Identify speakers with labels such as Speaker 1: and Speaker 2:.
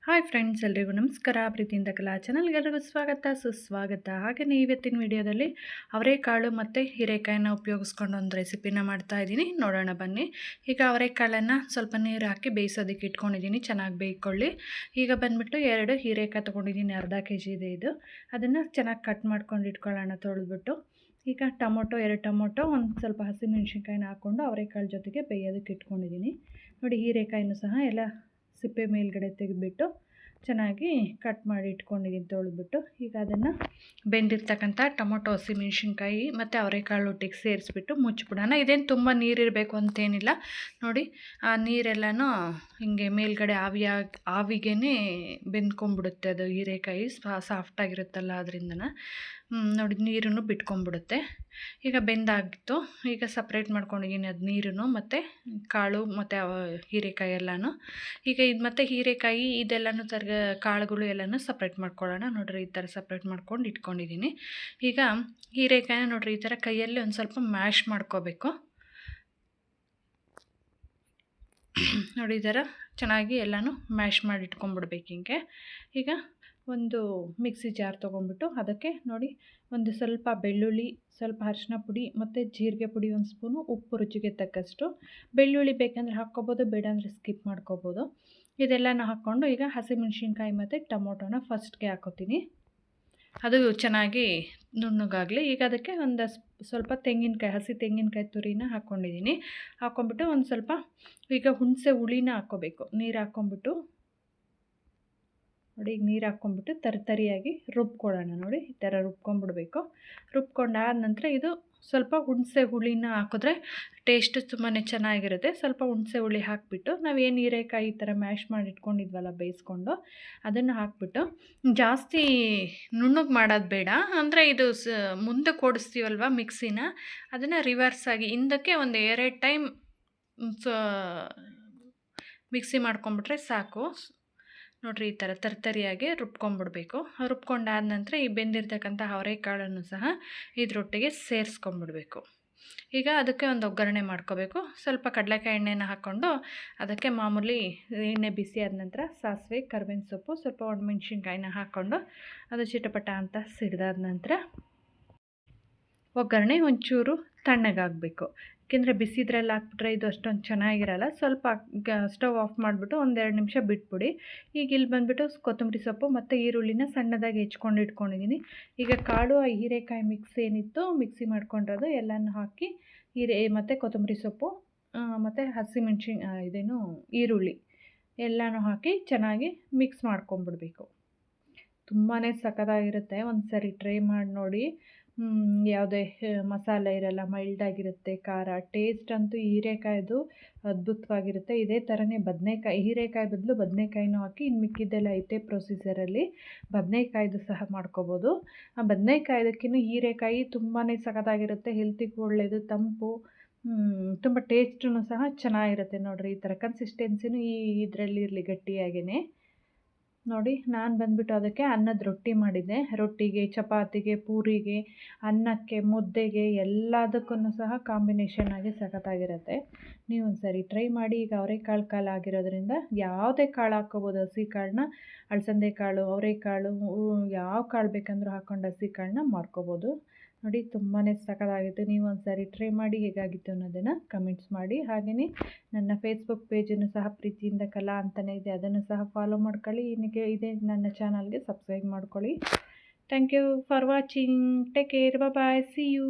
Speaker 1: Hi friends, ಎಲ್ರಿಗೂ ನಮಸ್ಕಾರ. ಪ್ರೀತಿಯಿಂದ ಕಲಾ ಚಾನಲ್ಗೆ ಎಲ್ರಿಗೂ ಸ್ವಾಗತ ಸುಸ್ವಾಗತ. ಹಾಗೆಯೇ ಇವತ್ತಿನ ವಿಡಿಯೋದಲ್ಲಿ ಅವರೆಕಾಳು ಮತ್ತು ಹೀರೆಕಾಯಿನ ಉಪಯೋಗಿಸ್ಕೊಂಡು ಒಂದು ರೆಸಿಪಿನ ಮಾಡ್ತಾಯಿದ್ದೀನಿ. ನೋಡೋಣ ಬನ್ನಿ. ಈಗ ಅವರೆಕಾಳನ್ನು ಸ್ವಲ್ಪ ನೀರು ಹಾಕಿ ಬೇಯಿಸೋದಕ್ಕೆ ಇಟ್ಕೊಂಡಿದ್ದೀನಿ, ಚೆನ್ನಾಗಿ ಬೇಯ್ಕೊಳ್ಳಿ. ಈಗ ಬಂದುಬಿಟ್ಟು 2 ಹೀರೆಕಾಯಿ ತೊಗೊಂಡಿದ್ದೀನಿ, ಅರ್ಧ kg ಇದೆ ಇದು. ಅದನ್ನು ಚೆನ್ನಾಗಿ ಕಟ್ ಮಾಡ್ಕೊಂಡು ಇಟ್ಕೊಳ್ಳೋಣ ತೊಳೆದ್ಬಿಟ್ಟು. ಈಗ ಟೊಮೊಟೊ 2 ಟೊಮೊಟೊ, ಒಂದು ಸ್ವಲ್ಪ ಹಸಿಮೆಣ್ಸಿನ್ಕಾಯಿನ ಹಾಕ್ಕೊಂಡು ಅವರೆಕಾಳು ಜೊತೆಗೆ ಬೇಯೋದಕ್ಕೆ ಇಟ್ಕೊಂಡಿದ್ದೀನಿ. ನೋಡಿ, ಹೀರೆಕಾಯಿನೂ ಸಹ ಎಲ್ಲ ಸಿಪ್ಪೆ ಮೇಲ್ಗಡೆ ತೆಗೆದುಬಿಟ್ಟು ಚೆನ್ನಾಗಿ ಕಟ್ ಮಾಡಿ ಇಟ್ಕೊಂಡಿದ್ದೀನಿ ತೊಳೆದ್ಬಿಟ್ಟು. ಈಗ ಅದನ್ನು ಬೆಂದಿರ್ತಕ್ಕಂಥ ಟೊಮೊಟೊ, ಹಸಿಮೆಣ್ಸಿನ್ಕಾಯಿ ಮತ್ತು ಅವರೆಕಾಳು ಒಟ್ಟಿಗೆ ಸೇರಿಸ್ಬಿಟ್ಟು ಮುಚ್ಚಿಬಿಡೋಣ. ಇದೇನು ತುಂಬ ನೀರಿರಬೇಕು ಅಂತೇನಿಲ್ಲ. ನೋಡಿ, ಆ ನೀರೆಲ್ಲನೂ ಹಿಂಗೆ ಮೇಲ್ಗಡೆ ಆವಿಗೇ ಬೆಂದ್ಕೊಂಡ್ಬಿಡುತ್ತೆ. ಅದು ಹೀರೆಕಾಯಿ ಸಾಫ್ಟಾಗಿರುತ್ತಲ್ಲ, ಅದರಿಂದನ ನೋಡಿ ನೀರನ್ನು ಬಿಟ್ಕೊಂಡ್ಬಿಡುತ್ತೆ. ಈಗ ಬೆಂದಾಗಿತ್ತು. ಈಗ ಸಪ್ರೇಟ್ ಮಾಡ್ಕೊಂಡಿದ್ದೀನಿ ಅದು ನೀರನ್ನು ಮತ್ತು ಕಾಳು ಮತ್ತು ಹೀರೆಕಾಯಿ ಎಲ್ಲನೂ. ಈಗ ಇದು ಮತ್ತು ಹೀರೆಕಾಯಿ ಇದೆಲ್ಲನೂ ಕಾಳುಗಳು ಎಲ್ಲನೂ ಸಪ್ರೇಟ್ ಮಾಡ್ಕೊಳ್ಳೋಣ. ನೋಡಿರಿ, ಈ ಥರ ಸಪ್ರೇಟ್ ಮಾಡ್ಕೊಂಡು ಇಟ್ಕೊಂಡಿದ್ದೀನಿ. ಈಗ ಹೀರೆಕಾಯಿನ ನೋಡಿರಿ, ಈ ಥರ ಕೈಯಲ್ಲಿ ಒಂದು ಸ್ವಲ್ಪ ಮ್ಯಾಶ್ ಮಾಡ್ಕೋಬೇಕು. ನೋಡಿ, ಈ ಥರ ಚೆನ್ನಾಗಿ ಎಲ್ಲನೂ ಮ್ಯಾಶ್ ಮಾಡಿ ಇಟ್ಕೊಂಡ್ಬಿಡ್ಬೇಕು ಹಿಂಗೆ. ಈಗ ಒಂದು ಮಿಕ್ಸಿ ಜಾರ್ ತೊಗೊಂಡ್ಬಿಟ್ಟು ಅದಕ್ಕೆ ನೋಡಿ ಒಂದು ಸ್ವಲ್ಪ ಬೆಳ್ಳುಳ್ಳಿ, ಸ್ವಲ್ಪ ಅರಿಶಿನ ಪುಡಿ ಮತ್ತು ಜೀರಿಗೆ ಪುಡಿ, 1 ಸ್ಪೂನು ಉಪ್ಪು, ರುಚಿಗೆ ತಕ್ಕಷ್ಟು. ಬೆಳ್ಳುಳ್ಳಿ ಬೇಕಂದರೆ ಹಾಕ್ಕೋಬೋದು, ಬೇಡ ಅಂದರೆ ಸ್ಕಿಪ್ ಮಾಡ್ಕೋಬೋದು. ಇದೆಲ್ಲನೂ ಹಾಕ್ಕೊಂಡು ಈಗ ಹಸಿಮೆಣ್ಸಿನ್ಕಾಯಿ ಮತ್ತು ಟೊಮೊಟೊನ ಫಸ್ಟ್ಗೆ ಹಾಕೋತೀನಿ. ಅದು ಚೆನ್ನಾಗಿ ನುಣ್ಣಗಾಗಲಿ. ಈಗ ಅದಕ್ಕೆ ಒಂದು ಸ್ವಲ್ಪ ತೆಂಗಿನಕಾಯಿ, ಹಸಿ ತೆಂಗಿನಕಾಯಿ ತುರಿನ ಹಾಕ್ಕೊಂಡಿದ್ದೀನಿ. ಹಾಕ್ಕೊಂಬಿಟ್ಟು ಒಂದು ಸ್ವಲ್ಪ ಈಗ ಹುಣಸೆ ಹುಳಿನ ಹಾಕ್ಕೋಬೇಕು. ನೀರು ಹಾಕ್ಕೊಂಬಿಟ್ಟು ನೋಡಿ, ಈಗ ನೀರು ಹಾಕ್ಕೊಂಬಿಟ್ಟು ತರಿಯಾಗಿ ರುಬ್ಕೊಳ್ಳೋಣ. ನೋಡಿ, ಈ ಥರ ರುಬ್ಕೊಂಡ್ಬಿಡ್ಬೇಕು. ರುಬ್ಕೊಂಡಾದ ನಂತರ ಇದು ಸ್ವಲ್ಪ ಹುಣಸೆ ಹುಳಿನ ಹಾಕಿದ್ರೆ ಟೇಸ್ಟು ತುಂಬಾ ಚೆನ್ನಾಗಿರುತ್ತೆ. ಸ್ವಲ್ಪ ಹುಣಸೆ ಹುಳಿ ಹಾಕಿಬಿಟ್ಟು ನಾವೇನು ಹೀರೆಕಾಯಿ ಈ ಥರ ಮ್ಯಾಶ್ ಮಾಡಿ ಇಟ್ಕೊಂಡಿದ್ವಲ್ಲ ಬೇಯಿಸ್ಕೊಂಡು, ಅದನ್ನು ಹಾಕ್ಬಿಟ್ಟು ಜಾಸ್ತಿ ನುಣ್ಣಗೆ ಮಾಡೋದು ಬೇಡ. ಅಂದರೆ ಇದು ಮುಂದೆ ಓಡಿಸ್ತೀವಲ್ವ ಮಿಕ್ಸಿನ, ಅದನ್ನು ರಿವರ್ಸಾಗಿ ಹಿಂದಕ್ಕೆ ಒಂದು 2 ಟೈಮ್ ಮಿಕ್ಸಿ ಮಾಡ್ಕೊಂಬಿಟ್ರೆ ಸಾಕು. ನೋಡಿರಿ, ಈ ಥರ ತರಿಯಾಗಿ ರುಬ್ಕೊಂಬಿಡ್ಬೇಕು. ರುಬ್ಕೊಂಡಾದ ನಂತರ ಈ ಬೆಂದಿರ್ತಕ್ಕಂಥ ಅವರೆಕಾಳನ್ನು ಸಹ ಇದರೊಟ್ಟಿಗೆ ಸೇರಿಸ್ಕೊಂಬಿಡ್ಬೇಕು. ಈಗ ಅದಕ್ಕೆ ಒಂದು ಒಗ್ಗರಣೆ ಮಾಡ್ಕೋಬೇಕು. ಸ್ವಲ್ಪ ಕಡಲೆಕಾಯಿ ಎಣ್ಣೆನ ಹಾಕ್ಕೊಂಡು ಅದಕ್ಕೆ ಮಾಮೂಲಿ ಎಣ್ಣೆ ಬಿಸಿ ಆದ ನಂತರ ಸಾಸಿವೆ, ಕರಿಬೇವಿನ ಸೊಪ್ಪು, ಸ್ವಲ್ಪ ಒಣಮೆಣ್ಸಿನ್ಕಾಯಿನ ಹಾಕ್ಕೊಂಡು ಅದು ಚಿಟಪಟ ಅಂತ ಸಿಡಿದಾದ ನಂತರ ಒಗ್ಗರಣೆ ಒಂಚೂರು ತಣ್ಣಗಾಗಬೇಕು. ಏಕೆಂದರೆ ಬಿಸಿದ್ರಲ್ಲಿ ಹಾಕ್ಬಿಟ್ರೆ ಇದು ಅಷ್ಟೊಂದು ಚೆನ್ನಾಗಿರಲ್ಲ. ಸ್ವಲ್ಪ ಸ್ಟವ್ ಆಫ್ ಮಾಡಿಬಿಟ್ಟು 1-2 ನಿಮಿಷ ಬಿಟ್ಬಿಡಿ. ಈಗ ಇಲ್ಲಿ ಬಂದುಬಿಟ್ಟು ಕೊತ್ತಂಬರಿ ಸೊಪ್ಪು ಮತ್ತು ಈರುಳ್ಳಿನ ಸಣ್ಣದಾಗಿ ಹೆಚ್ಕೊಂಡು ಇಟ್ಕೊಂಡಿದ್ದೀನಿ. ಈಗ ಕಾಳು, ಹೀರೆಕಾಯಿ ಮಿಕ್ಸ್ ಏನಿತ್ತು ಮಿಕ್ಸಿ ಮಾಡ್ಕೊಂಡಿರೋದು ಎಲ್ಲನೂ ಹಾಕಿ ಮತ್ತು ಕೊತ್ತಂಬರಿ ಸೊಪ್ಪು ಮತ್ತು ಈರುಳ್ಳಿ ಎಲ್ಲನೂ ಹಾಕಿ ಚೆನ್ನಾಗಿ ಮಿಕ್ಸ್ ಮಾಡ್ಕೊಂಬಿಡ್ಬೇಕು. ತುಂಬಾ ಸಖತ್ತಾಗಿರುತ್ತೆ. ಒಂದು ಸರಿ ಟ್ರೈ ಮಾಡಿ ನೋಡಿ. ಯಾವುದೇ ಮಸಾಲೆ ಇರಲ್ಲ, ಮೈಲ್ಡಾಗಿರುತ್ತೆ. ಖಾರ ಟೇಸ್ಟ್ ಅಂತೂ ಹೀರೆಕಾಯ್ದು ಅದ್ಭುತವಾಗಿರುತ್ತೆ. ಇದೇ ಥರನೇ ಹೀರೆಕಾಯಿ ಬದಲು ಬದನೆಕಾಯಿನೂ ಹಾಕಿ ಇನ್ನು ಮಿಕ್ಕಿದ್ದೆಲ್ಲ ಐತೆ ಪ್ರೊಸೀಜರಲ್ಲಿ ಬದನೆಕಾಯ್ದು ಸಹ ಮಾಡ್ಕೋಬೋದು. ಆ ಬದನೆಕಾಯ್ದಕ್ಕಿಂತ ಹೀರೆಕಾಯಿ ತುಂಬಾ ಸಖತ್ತಾಗಿರುತ್ತೆ. ಹೆಲ್ತಿಗೂ ಒಳ್ಳೆಯದು, ತಂಪು, ತುಂಬ ಟೇಸ್ಟೂ ಸಹ ಚೆನ್ನಾಗಿರುತ್ತೆ. ನೋಡಿರಿ, ಈ ಥರ ಕನ್ಸಿಸ್ಟೆನ್ಸಿನೂ ಇದರಲ್ಲಿರಲಿ ಗಟ್ಟಿಯಾಗೇ. ನೋಡಿ, ನಾನು ಬಂದುಬಿಟ್ಟು ಅದಕ್ಕೆ ಅನ್ನದ ರೊಟ್ಟಿ ಮಾಡಿದ್ದೆ. ರೊಟ್ಟಿಗೆ, ಚಪಾತಿಗೆ, ಪೂರಿಗೆ, ಅನ್ನಕ್ಕೆ, ಮುದ್ದೆಗೆ ಎಲ್ಲದಕ್ಕೂ ಸಹ ಕಾಂಬಿನೇಷನ್ ಆಗಿ ಸಖತ್ತಾಗಿರುತ್ತೆ. ನೀವು ಒಂದು ಸರಿ ಟ್ರೈ ಮಾಡಿ. ಈಗ ಅವರೆಕಾಳು ಕಾಳು ಆಗಿರೋದ್ರಿಂದ ಯಾವುದೇ ಕಾಳು ಹಾಕ್ಕೋಬೋದು. ಹಸಿ ಕಾಳನ್ನ, ಅಲಸಂದೆ ಕಾಳು, ಅವರೆಕಾಳು, ಯಾವ ಕಾಳು ಬೇಕಂದ್ರೂ ಹಾಕ್ಕೊಂಡು ಹಸಿ ಕಾಳನ್ನ ಮಾಡ್ಕೋಬೋದು. ನೋಡಿ, ತುಂಬಾ ಸಖತ್ತಾಗಿತ್ತು. ನೀವು ಒಂದು ಸಾರಿ ಟ್ರೈ ಮಾಡಿ ಹೇಗಾಗಿತ್ತು ಅನ್ನೋದನ್ನು ಕಮೆಂಟ್ಸ್ ಮಾಡಿ. ಹಾಗೆಯೇ ನನ್ನ ಫೇಸ್ಬುಕ್ ಪೇಜನ್ನು ಸಹ ಪ್ರೀತಿಯಿಂದ ಕಲಾ ಅಂತಲೇ ಇದೆ, ಅದನ್ನು ಸಹ ಫಾಲೋ ಮಾಡ್ಕೊಳ್ಳಿ. ಇದೇ ನನ್ನ ಚಾನಲ್ಗೆ ಸಬ್ಸ್ಕ್ರೈಬ್ ಮಾಡ್ಕೊಳ್ಳಿ. Thank you for watching. Take care. Bye. See you.